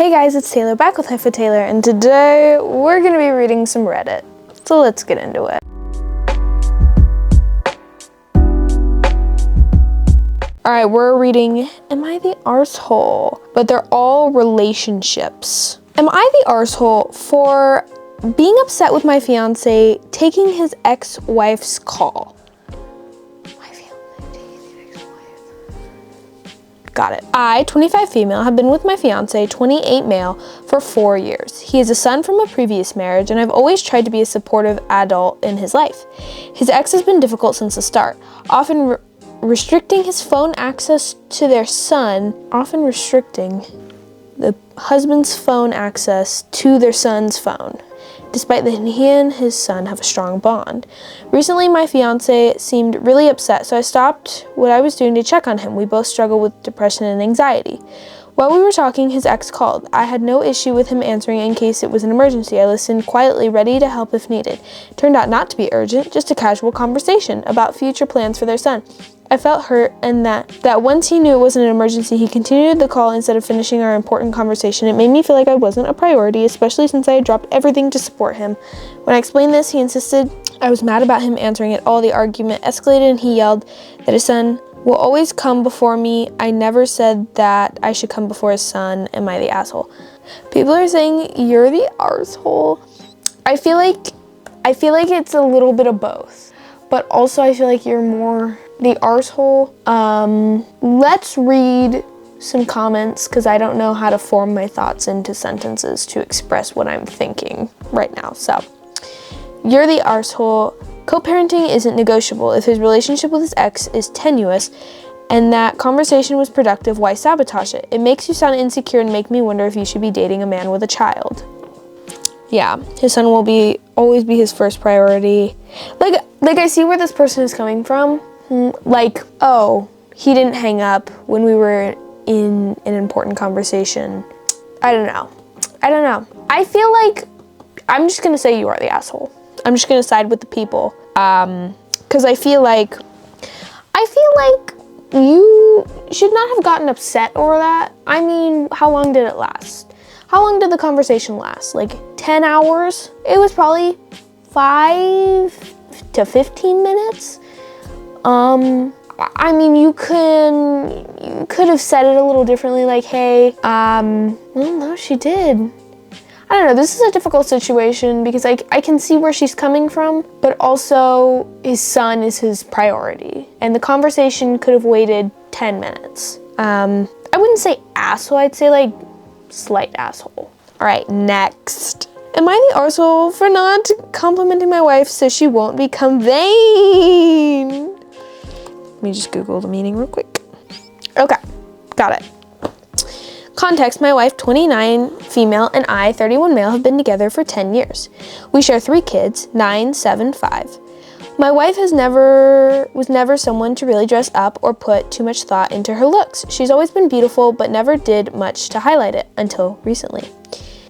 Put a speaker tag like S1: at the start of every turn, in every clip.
S1: Hey guys, it's Taylor back with Life with Taylor, and today we're going to be reading some Reddit. So let's get into it. Alright, we're reading Am I the Arsehole? But they're all relationships. Am I the arsehole for being upset with my fiance taking his ex-wife's call? Got it. I, 25 female, have been with my fiance, 28 male, for 4 years. He is a son from a previous marriage, and I've always tried to be a supportive adult in his life. His ex has been difficult since the start, often restricting his phone access to their son, often restricting the husband's phone access to their son's phone, despite that he and his son have a strong bond. Recently, my fiance seemed really upset, so I stopped what I was doing to check on him. We both struggle with depression and anxiety. While we were talking, his ex called. I had no issue with him answering in case it was an emergency. I listened quietly, ready to help if needed. Turned out not to be urgent, just a casual conversation about future plans for their son. I felt hurt, and that once he knew it wasn't an emergency, he continued the call instead of finishing our important conversation. It made me feel like I wasn't a priority, especially since I had dropped everything to support him. When I explained this, he insisted I was mad about him answering it all. The argument escalated, and he yelled that his son will always come before me. I never said that I should come before his son. Am I the asshole? People are saying you're the arsehole. I feel like it's a little bit of both, but also I feel like you're more the arsehole. Let's read some comments because I don't know how to form my thoughts into sentences to express what I'm thinking right now. So, you're the arsehole. Co-parenting isn't negotiable. If his relationship with his ex is tenuous and that conversation was productive, why sabotage it? It makes you sound insecure and make me wonder if you should be dating a man with a child. Yeah, his son will always be his first priority. Like I see where this person is coming from. Like, oh, he didn't hang up when we were in an important conversation. I don't know. I feel like I'm just gonna say you are the asshole. I'm just gonna side with the people. Because I feel like you should not have gotten upset over that. I mean, how long did it last? How long did the conversation last? Like 10 hours? It was probably 5 to 15 minutes. I mean, you could have said it a little differently, like, hey, well, no, she did. I don't know, this is a difficult situation because I can see where she's coming from, but also his son is his priority, and the conversation could have waited 10 minutes. I wouldn't say asshole, I'd say like slight asshole. All right, next. Am I the arsehole for not complimenting my wife so she won't become vain? Let me just Google the meaning real quick. Okay, got it. Context, my wife, 29 female, and I, 31 male, have been together for 10 years. We share 3 kids, 9, 7, 5. My wife was never someone to really dress up or put too much thought into her looks. She's always been beautiful, but never did much to highlight it until recently.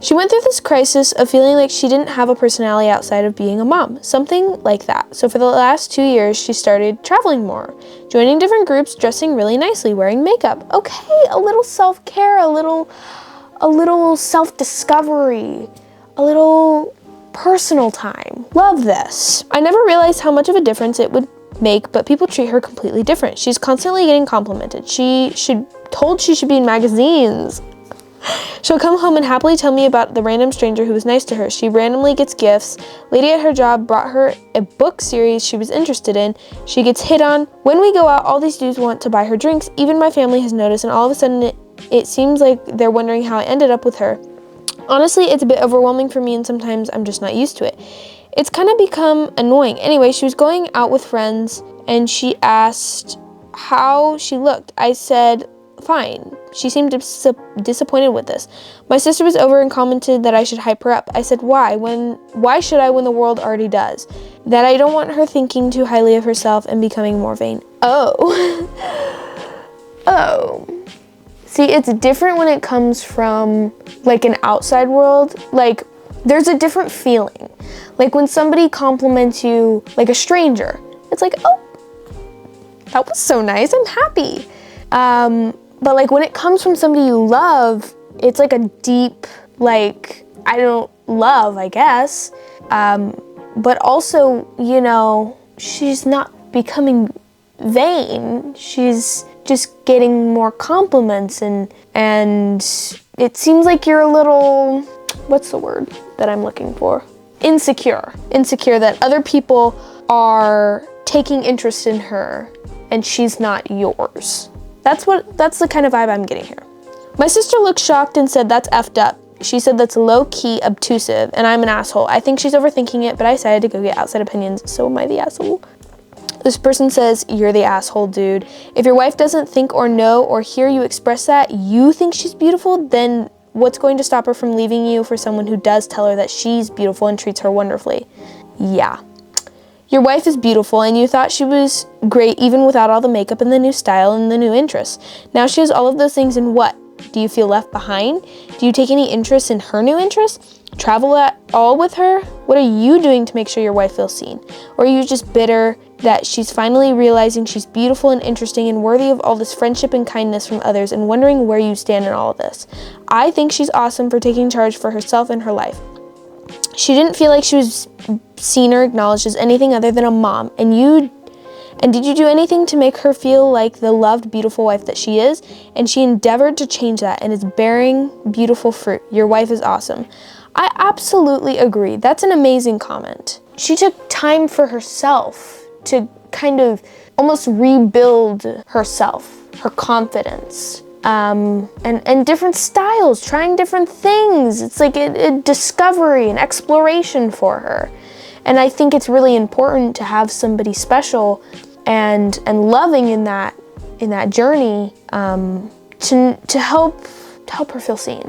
S1: She went through this crisis of feeling like she didn't have a personality outside of being a mom, something like that. So for the last 2 years, she started traveling more, joining different groups, dressing really nicely, wearing makeup. Okay, a little self-care, a little self-discovery, a little personal time. Love this. I never realized how much of a difference it would make, but people treat her completely different. She's constantly getting complimented. She should be in magazines. She'll come home and happily tell me about the random stranger who was nice to her. She randomly gets gifts. Lady at her job brought her a book series she was interested in. She gets hit on. When we go out, all these dudes want to buy her drinks. Even my family has noticed, and all of a sudden it seems like they're wondering how I ended up with her. Honestly, it's a bit overwhelming for me, and sometimes I'm just not used to it. It's kind of become annoying. Anyway, she was going out with friends, and she asked how she looked. I said, fine. She seemed disappointed with this. My sister was over and commented that I should hype her up. I said, why? Why should I when the world already does? That I don't want her thinking too highly of herself and becoming more vain. Oh. Oh. See, it's different when it comes from like an outside world. Like, there's a different feeling. Like when somebody compliments you, like a stranger, it's like, oh, that was so nice, I'm happy. But like when it comes from somebody you love, it's like a deep, like, I don't love, I guess. But also, you know, she's not becoming vain. She's just getting more compliments and it seems like you're a little, what's the word that I'm looking for? Insecure that other people are taking interest in her and she's not yours. That's the kind of vibe I'm getting here. My sister looked shocked and said, "That's effed up." She said that's low-key obtrusive and I'm an asshole. I think she's overthinking it, but I decided to go get outside opinions, so am I the asshole? This person says, "You're the asshole, dude. If your wife doesn't think or know or hear you express that you think she's beautiful, then what's going to stop her from leaving you for someone who does tell her that she's beautiful and treats her wonderfully?" Yeah. Your wife is beautiful and you thought she was great even without all the makeup and the new style and the new interests. Now she has all of those things and what? Do you feel left behind? Do you take any interest in her new interests? Travel at all with her? What are you doing to make sure your wife feels seen? Or are you just bitter that she's finally realizing she's beautiful and interesting and worthy of all this friendship and kindness from others and wondering where you stand in all of this? I think she's awesome for taking charge for herself and her life. She didn't feel like she was seen or acknowledged as anything other than a mom, and did you do anything to make her feel like the loved, beautiful wife that she is? And she endeavored to change that and is bearing beautiful fruit. Your wife is awesome. I absolutely agree. That's an amazing comment. She took time for herself to kind of almost rebuild herself, her confidence, and different styles, trying different things. It's like a discovery, an exploration for her. And I think it's really important to have somebody special and loving in that journey to help her feel seen.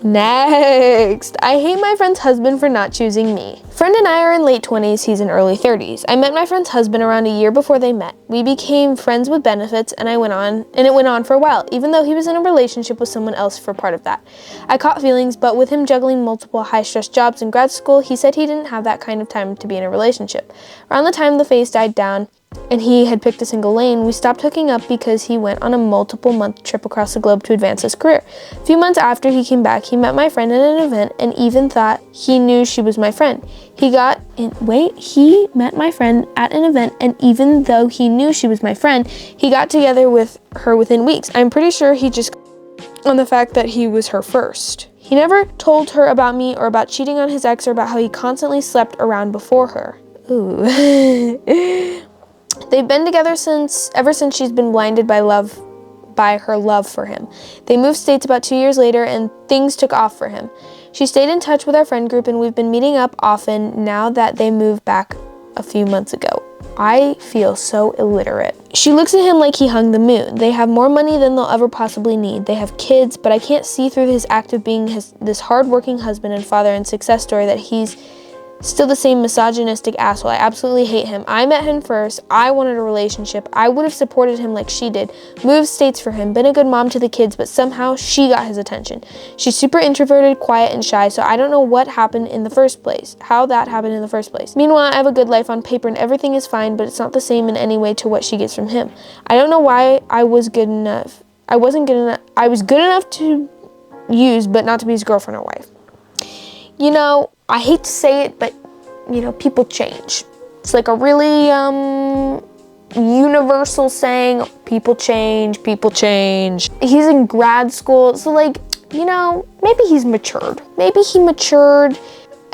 S1: Next, I hate my friend's husband for not choosing me. Friend and I are in late 20s, he's in early 30s. I met my friend's husband around a year before they met. We became friends with benefits and it went on for a while, even though he was in a relationship with someone else for part of that. I caught feelings, but with him juggling multiple high-stress jobs in grad school, he said he didn't have that kind of time to be in a relationship. Around the time the phase died down, and he had picked a single lane, we stopped hooking up because he went on a multiple-month trip across the globe to advance his career. A few months after he came back, he met my friend at an event and even thought he knew she was my friend. He met my friend at an event and even though he knew she was my friend, he got together with her within weeks. I'm pretty sure he just on the fact that he was her first. He never told her about me or about cheating on his ex or about how he constantly slept around before her. Ooh. They've been together ever since she's been blinded by her love for him. They moved states about 2 years later and things took off for him. She stayed in touch with our friend group and we've been meeting up often now that they moved back a few months ago. I feel so illiterate. She looks at him like he hung the moon. They have more money than they'll ever possibly need. They have kids, but I can't see through his act of being this hard-working husband and father and success story that he's still the same misogynistic asshole. I absolutely hate him. I met him first. I wanted a relationship. I would have supported him like she did. Moved states for him. Been a good mom to the kids, but somehow she got his attention. She's super introverted, quiet, and shy, so I don't know what happened in the first place. How that happened in the first place. Meanwhile, I have a good life on paper and everything is fine, but it's not the same in any way to what she gets from him. I don't know why I was good enough. I was good enough to use, but not to be his girlfriend or wife. You know, I hate to say it, but, you know, people change. It's like a really universal saying, people change, people change. He's in grad school, so like, you know, maybe he's matured. Maybe he matured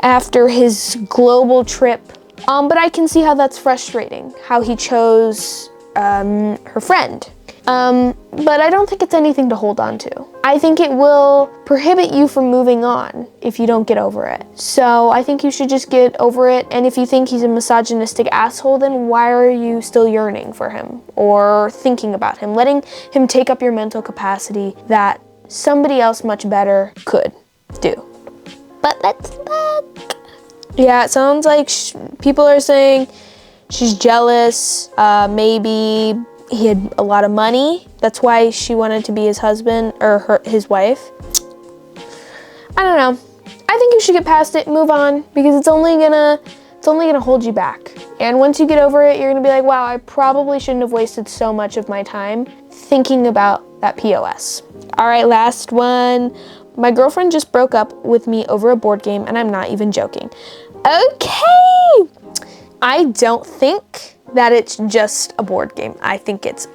S1: after his global trip. But I can see how that's frustrating, how he chose her friend. But I don't think it's anything to hold on to. I think it will prohibit you from moving on if you don't get over it. So I think you should just get over it. And if you think he's a misogynistic asshole, then why are you still yearning for him or thinking about him, letting him take up your mental capacity that somebody else much better could do? But let's look. Yeah, it sounds like people are saying she's jealous, maybe he had a lot of money. That's why she wanted to be his husband or his wife. I don't know. I think you should get past it, move on, because it's only gonna hold you back. And once you get over it, you're gonna be like, wow, I probably shouldn't have wasted so much of my time thinking about that POS. All right, last one. My girlfriend just broke up with me over a board game, and I'm not even joking. Okay! I don't think that it's just a board game. I think it's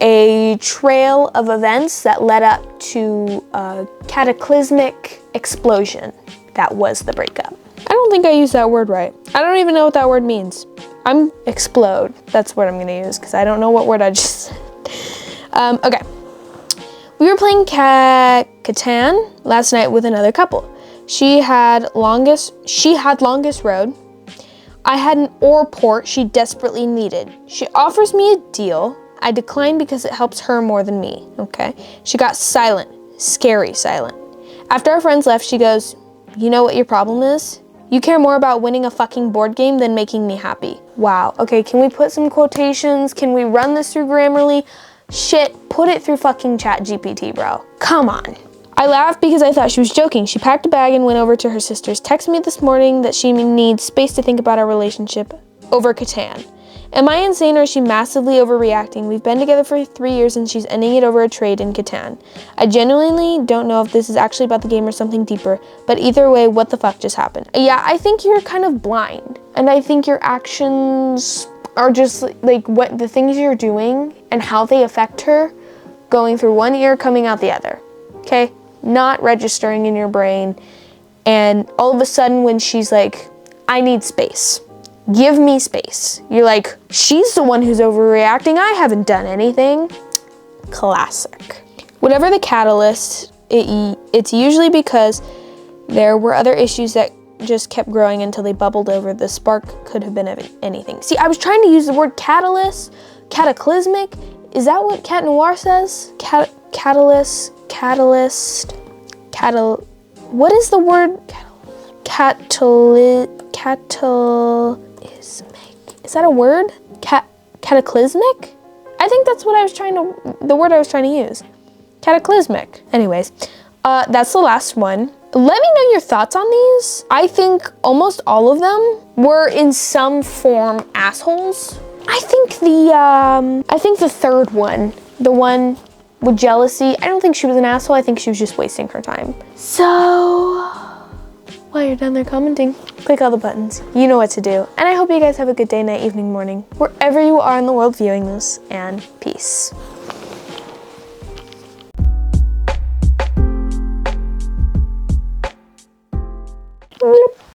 S1: a trail of events that led up to a cataclysmic explosion that was the breakup. I don't think I used that word right. I don't even know what that word means. Explode. That's what I'm gonna use because I don't know what word I just said. Okay. We were playing Catan last night with another couple. She had longest road. I had an ore port she desperately needed. She offers me a deal. I declined because it helps her more than me, okay? She got silent, scary silent. After our friends left, she goes, "You know what your problem is? You care more about winning a fucking board game than making me happy." Wow, okay, can we put some quotations? Can we run this through Grammarly? Shit, put it through fucking ChatGPT, bro. Come on. I laughed because I thought she was joking. She packed a bag and went over to her sister's. Texted me this morning that she needs space to think about our relationship over Catan. Am I insane or is she massively overreacting? We've been together for 3 years and she's ending it over a trade in Catan. I genuinely don't know if this is actually about the game or something deeper, but either way, what the fuck just happened? Yeah, I think you're kind of blind. And I think your actions are just like what the things you're doing and how they affect her going through one ear, coming out the other. Okay? Not registering in your brain. And all of a sudden when she's like, I need space. Give me space. You're like, she's the one who's overreacting. I haven't done anything. Classic. Whatever the catalyst, it's usually because there were other issues that just kept growing until they bubbled over. The spark could have been anything. See, I was trying to use the word catalyst, cataclysmic. Is that what Cat Noir says? What is the word? Is that a word? Cataclysmic? I think that's what the word I was trying to use. Cataclysmic. Anyways, that's the last one. Let me know your thoughts on these. I think almost all of them were in some form assholes. I think the third one, the one with jealousy, I don't think she was an asshole. I think she was just wasting her time. So, while you're down there commenting, click all the buttons. You know what to do. And I hope you guys have a good day, night, evening, morning, wherever you are in the world viewing this, and peace.